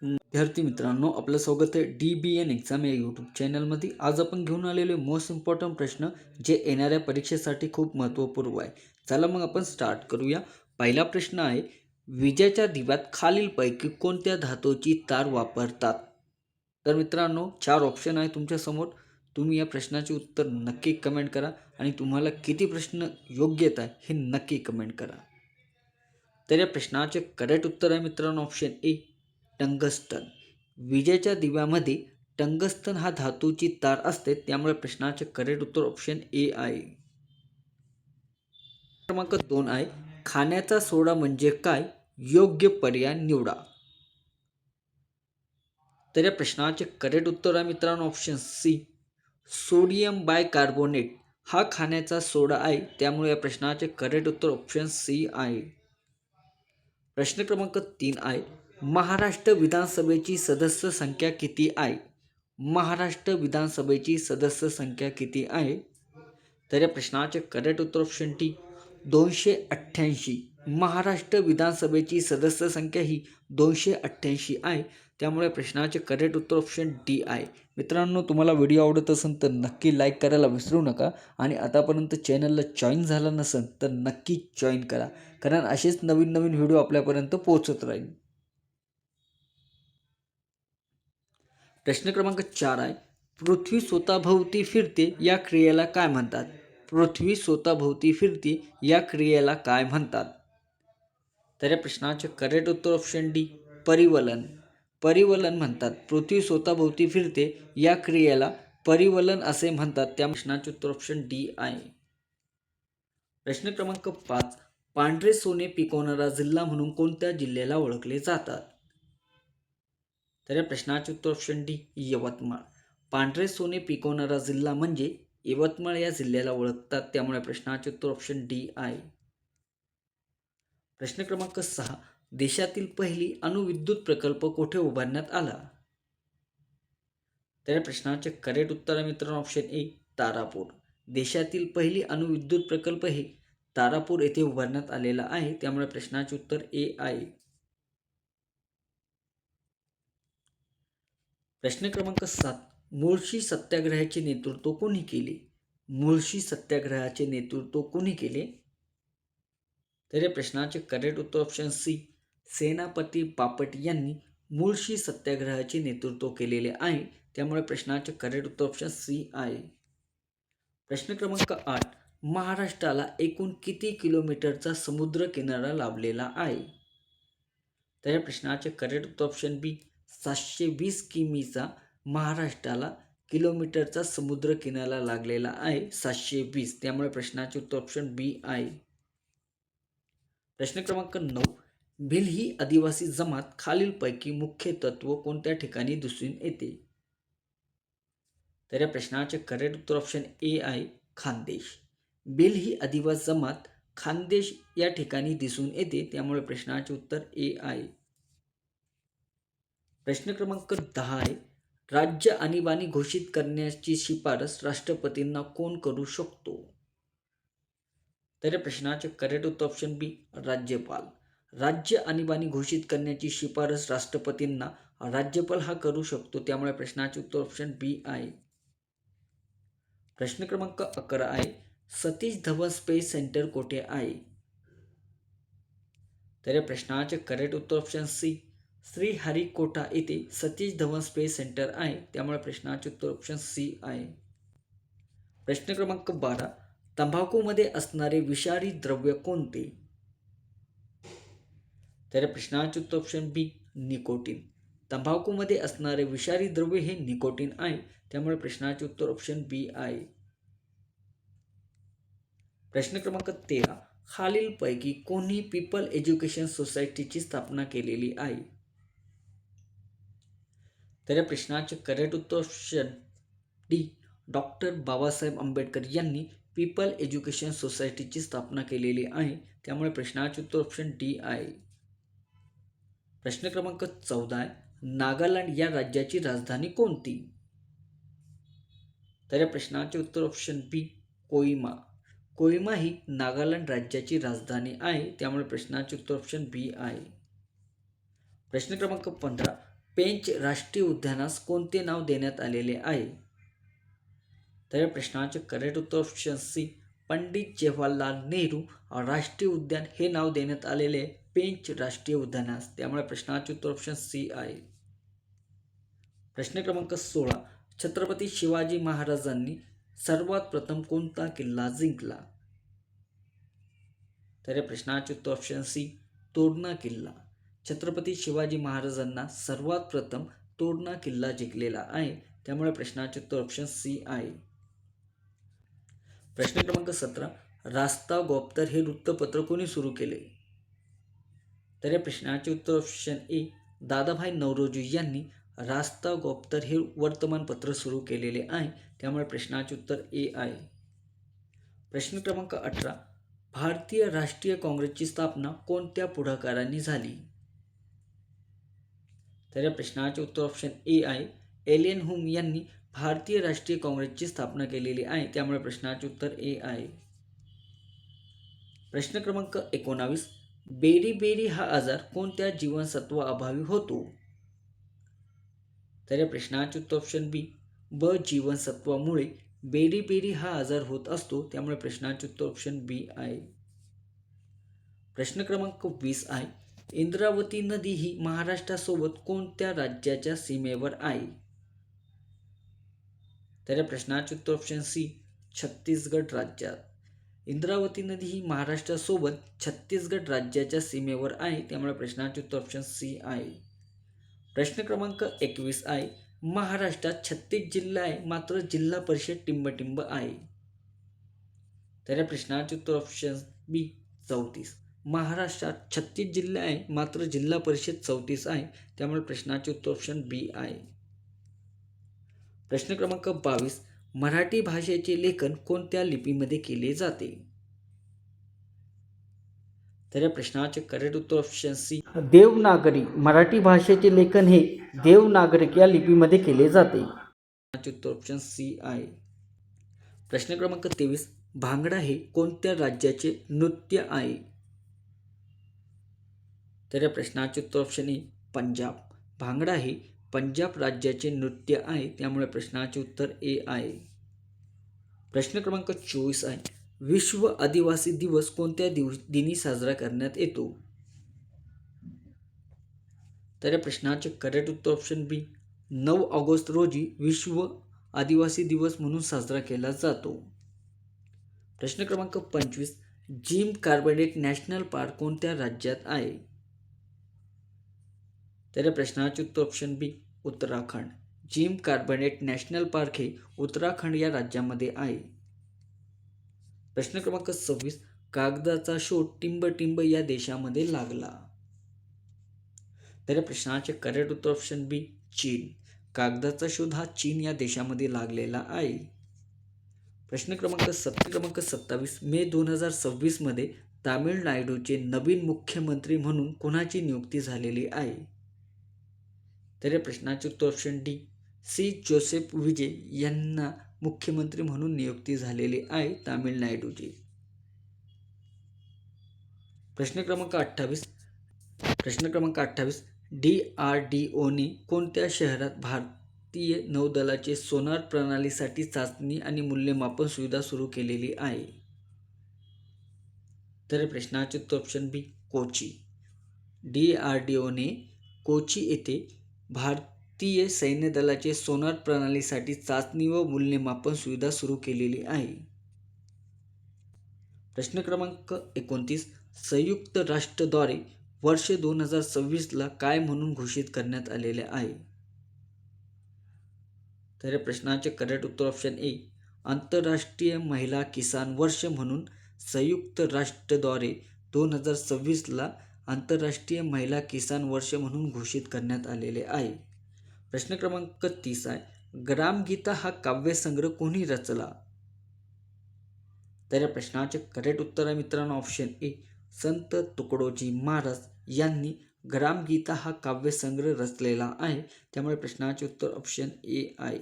विद्यार्थी मित्रांनो, आपलं स्वागत आहे DBN एक्झाम या यूट्यूब चॅनलमध्ये. आज आपण घेऊन आलेले मोस्ट इम्पॉर्टंट प्रश्न जे येणाऱ्या परीक्षेसाठी खूप महत्त्वपूर्ण आहे. चला मग आपण स्टार्ट करूया. पहिला प्रश्न आहे, विजेच्या दिव्यात खालीलपैकी कोणत्या धातूची तार वापरतात? तर मित्रांनो, 4 ऑप्शन आहे तुमच्यासमोर. तुम्ही या प्रश्नाचे उत्तर नक्की कमेंट करा आणि तुम्हाला किती प्रश्न योग्य येत आहे हे नक्की कमेंट करा. तर या प्रश्नाचे करेक्ट उत्तर आहे मित्रांनो ऑप्शन ए, टंगस्टन. विजेच्या दिव्यामध्ये टंगस्टन हा धातूची तार असते, त्यामुळे प्रश्नाचे करेक्ट उत्तर ऑप्शन ए आहे. क्रमांक 2 आहे, खाण्याचा सोडा म्हणजे काय? योग्य पर्याय निवडा. तर या प्रश्नाचे करेक्ट उत्तर आहे मित्रांनो ऑप्शन सी, सोडियम बायकार्बोनेट हा खाण्याचा सोडा आहे, त्यामुळे या प्रश्नाचे करेक्ट उत्तर ऑप्शन सी आहे. प्रश्न क्रमांक 3 आहे, महाराष्ट्र विधानसभेची सदस्य संख्या किती आहे? महाराष्ट्र विधानसभेची सदस्य संख्या किती आहे? तर या प्रश्नाचे करेक्ट उत्तर ऑप्शन डी, 288. महाराष्ट्र विधानसभेची सदस्य संख्या ही 288 आहे, त्यामुळे प्रश्नाचे करेक्ट उत्तर ऑप्शन डी आहे. मित्रांनो, तुम्हाला व्हिडिओ आवडत असेल तर नक्की लाईक करायला विसरू नका आणि आतापर्यंत चॅनलला जॉईन झाला नसेल तर नक्की जॉईन करा, कारण असेच नवीन नवीन व्हिडिओ आपल्यापर्यंत पोहोचत राहील. प्रश्न क्रमांक 4 आहे, पृथ्वी स्वतःभोवती फिरते या क्रियेला काय म्हणतात? पृथ्वी स्वतःभोवती फिरते या क्रियेला काय म्हणतात? तर या प्रश्नाचे करेक्ट उत्तर ऑप्शन डी, परिवलन. परिवलन म्हणतात. पृथ्वी स्वतःभोवती फिरते या क्रियेला परिवलन असे म्हणतात, त्या प्रश्नाचे उत्तर ऑप्शन डी आहे. प्रश्न क्रमांक 5, पांढरे सोने पिकवणारा जिल्हा म्हणून कोणत्या जिल्ह्याला ओळखले जातात? तर या प्रश्नाचे उत्तर ऑप्शन डी, यवतमाळ. पांढरे सोने पिकवणारा जिल्हा म्हणजे यवतमाळ या जिल्ह्याला ओळखतात, त्यामुळे प्रश्नाचे उत्तर ऑप्शन डी आहे. प्रश्न क्रमांक 6, देशातील पहिली अणुविद्युत प्रकल्प कोठे उभारण्यात आला? तर या प्रश्नाचे करेक्ट उत्तर आहे मित्रांनो ऑप्शन ए, तारापूर. देशातील पहिली अणुविद्युत प्रकल्प हे तारापूर येथे उभारण्यात आलेला आहे, त्यामुळे प्रश्नाचे उत्तर ए आहे. प्रश्न क्रमांक 7, मुळशी सत्याग्रहाचे नेतृत्व कोणी केले? मुळशी सत्याग्रहाचे नेतृत्व कोणी केले? तर या प्रश्नाचे करेक्ट उत्तर ऑप्शन सी, सेनापती बापट यांनी मुळशी सत्याग्रहाचे नेतृत्व केलेले आहे, त्यामुळे प्रश्नाचे करेक्ट उत्तर ऑप्शन सी आहे. प्रश्न क्रमांक 8, महाराष्ट्राला एकूण किती किलोमीटरचा समुद्र किनारा लाभलेला आहे? तर या प्रश्नाचे करेक्ट उत्तर ऑप्शन बी, 720 किमीचा महाराष्ट्राला किलोमीटरचा समुद्र किनारा लागलेला आहे, 720. त्यामुळे प्रश्नाचे उत्तर ऑप्शन बी आहे. प्रश्न क्रमांक 9, भिल ही आदिवासी जमात खालीलपैकी मुख्य तत्व कोणत्या ठिकाणी दिसून येते? तर या प्रश्नाचे करेक्ट उत्तर ऑप्शन ए आहे, खानदेश. भिल ही आदिवासी जमात खानदेश या ठिकाणी दिसून येते, त्यामुळे प्रश्नाचे उत्तर ए आहे. प्रश्न क्रमांक 10 आहे, राज्य आणीबाणी घोषित करण्याची शिफारस राष्ट्रपतींना कोण करू शकतो? तर या प्रश्नाचे करेक्ट उत्तर ऑप्शन बी, राज्यपाल. राज्य आणीबाणी घोषित करण्याची शिफारस राष्ट्रपतींना राज्यपाल हा करू शकतो, त्यामुळे प्रश्नाचे उत्तर ऑप्शन बी आहे. प्रश्न क्रमांक 11 आहे, सतीश धवन स्पेस सेंटर कोठे आहे? तर या प्रश्नाचे करेक्ट उत्तर ऑप्शन सी, श्रीहरिकोटा येथे सतीश धवन स्पेस सेंटर आहे, त्यामुळे प्रश्नाचे उत्तर ऑप्शन सी आहे. प्रश्न क्रमांक 12, तंबाखूमध्ये असणारे विषारी द्रव्य कोणते? तर या प्रश्नाचे उत्तर ऑप्शन बी, निकोटीन. तंबाखूमध्ये असणारे विषारी द्रव्य हे निकोटीन आहे, त्यामुळे प्रश्नाचे उत्तर ऑप्शन बी आहे. प्रश्न क्रमांक 13, खालीलपैकी कोणी पीपल एज्युकेशन सोसायटीची स्थापना केलेली आहे? तर या प्रश्नाचे करेक्ट उत्तर option D, doctor Babasaheb Ambedkar यांनी पीपल एज्युकेशन सोसायटीची स्थापना केलेली आहे, त्यामुळे प्रश्नाचे उत्तर ऑप्शन डी आहे. प्रश्न क्रमांक 14 आहे, नागालँड या राज्याची राजधानी कोणती? तर या प्रश्नाचे उत्तर ऑप्शन बी, कोहिमा. कोहिमा ही नागालँड राज्याची राजधानी आहे, त्यामुळे प्रश्नाचे उत्तर ऑप्शन बी आहे. प्रश्न क्रमांक 15, पेंच राष्ट्रीय उद्यानास कोणते नाव देण्यात आलेले आहे? तर या प्रश्नाचे करेक्ट उत्तर ऑप्शन सी पंडित जवाहरलाल नेहरू राष्ट्रीय उद्यान हे नाव देण्यात आलेले पेंच राष्ट्रीय उद्यानास. त्यामुळे प्रश्नाचे उत्तर ऑप्शन सी आहे. प्रश्न क्रमांक 16. छत्रपती शिवाजी महाराजांनी सर्वात प्रथम कोणता किल्ला जिंकला? तर या प्रश्नाचे उत्तर ऑप्शन सी तोरणा किल्ला. छत्रपती शिवाजी महाराजांना सर्वात प्रथम तोरणा किल्ला जिंकलेला आहे. त्यामुळे प्रश्नाचे उत्तर ऑप्शन सी आहे. प्रश्न क्रमांक 17. रास्ता गोप्तर हे वृत्तपत्र कोणी सुरू केले? तर या प्रश्नाचे उत्तर ऑप्शन ए दादाभाई नौरोजी यांनी रास्ता गोप्तर हे वर्तमानपत्र सुरू केलेले आहे. त्यामुळे प्रश्नाचे उत्तर ए आहे. प्रश्न क्रमांक 18. भारतीय राष्ट्रीय काँग्रेसची स्थापना कोणत्या पुढाकारांनी झाली? तर या प्रश्नाचे उत्तर ऑप्शन ए आहे. एलियन हुम यांनी भारतीय राष्ट्रीय काँग्रेसची स्थापना केलेली आहे. त्यामुळे प्रश्नाचे उत्तर ए आहे. प्रश्न क्रमांक 19. बेरी हा आजार कोणत्या जीवनसत्व अभावी होतो? तर या प्रश्नाचे उत्तर ऑप्शन बी ब जीवनसत्वामुळे बेरी हा आजार होत असतो. त्यामुळे प्रश्नाचे उत्तर ऑप्शन बी आहे. प्रश्न क्रमांक 20 आहे. इंद्रावती नदी ही महाराष्ट्रासोबत कोणत्या राज्याच्या सीमेवर आहे? तर या प्रश्नाचे उत्तर ऑप्शन सी छत्तीसगड राज्यात. इंद्रावती नदी ही महाराष्ट्रासोबत छत्तीसगड राज्याच्या सीमेवर आहे. त्यामुळे प्रश्नाचे उत्तर ऑप्शन सी आहे. प्रश्न क्रमांक 21 आहे. महाराष्ट्रात 36 जिल्हा आहे मात्र जिल्हा परिषद टिंबटिंब आहे. तर या प्रश्नाचे उत्तर ऑप्शन बी 34. महाराष्ट्रात 36 जिल्हे आहे मात्र जिल्हा परिषद 34 आहे. त्यामुळे प्रश्नाचे उत्तर ऑप्शन बी आहे. प्रश्न क्रमांक 22. मराठी भाषेचे लेखन कोणत्या लिपीमध्ये केले जाते? तर या प्रश्नाचे करेक्ट उत्तर ऑप्शन सी देवनागरी. मराठी भाषेचे लेखन हे देवनागरी या लिपीमध्ये केले जाते. उत्तर ऑप्शन सी आहे. प्रश्न क्रमांक 23. भांगडा हे कोणत्या राज्याचे नृत्य आहे? तर या प्रश्नाचे उत्तर ऑप्शन ए पंजाब. भांगडा हे पंजाब राज्याचे नृत्य आहे. त्यामुळे प्रश्नाचे उत्तर ए आहे. प्रश्न क्रमांक 24 आहे. विश्व आदिवासी दिवस कोणत्या दिनी साजरा करण्यात येतो? तर या प्रश्नाचे करेक्ट उत्तर ऑप्शन बी 9 ऑगस्ट रोजी विश्व आदिवासी दिवस म्हणून साजरा केला जातो. प्रश्न क्रमांक 25. जिम कार्बोनेट नॅशनल पार्क कोणत्या राज्यात आहे? तर या प्रश्नाचे उत्तर option B Uttarakhand. Jim Corbett national park हे उत्तराखंड या राज्यामध्ये आहे. प्रश्न क्रमांक 26. कागदाचा शोध टिंबटिंब या देशामध्ये लागला. तर या प्रश्नाचे करेक्ट उत्तर ऑप्शन बी चीन. कागदाचा शोध हा चीन या देशामध्ये लागलेला आहे. प्रश्न क्रमांक 27. मे 2026 मध्ये तामिळनाडूचे नवीन मुख्यमंत्री म्हणून कोणाची नियुक्ती झालेली आहे? तर या प्रश्नाचे उत्तर ऑप्शन डी सी जोसेफ विजय यांना मुख्यमंत्री म्हणून नियुक्ती झालेली आहे तामिळनाडूची. प्रश्न क्रमांक 28. DRDOने कोणत्या शहरात भारतीय नौदलाचे सोनार प्रणालीसाठी चाचणी आणि मूल्यमापन सुविधा सुरू केलेली आहे? तर प्रश्नाचे उत्तर ऑप्शन बी कोची. DRDOने कोची येथे भारतीय सैन्य दलाचे सोनार प्रणालीसाठी चाचणी व मूल्यमापन सुविधा सुरू केलेली आहे. प्रश्न क्रमांक 29. संयुक्त राष्ट्राद्वारे वर्ष 2026ला काय म्हणून घोषित करण्यात आलेले आहे? तर या प्रश्नाचे करेक्ट उत्तर ऑप्शन ए आंतरराष्ट्रीय महिला किसान वर्ष म्हणून संयुक्त राष्ट्राद्वारे 2026ला आंतरराष्ट्रीय महिला किसान वर्ष म्हणून घोषित करण्यात आलेले आहे. प्रश्न क्रमांक 30 आहे. ग्रामगीता हा काव्यसंग्रह कोणी रचला? तर या प्रश्नाचे करेक्ट उत्तर आहे मित्रांनो ऑप्शन ए संत तुकडोजी महाराज यांनी ग्रामगीता हा काव्यसंग्रह रचलेला आहे. त्यामुळे प्रश्नाचे उत्तर ऑप्शन ए आहे.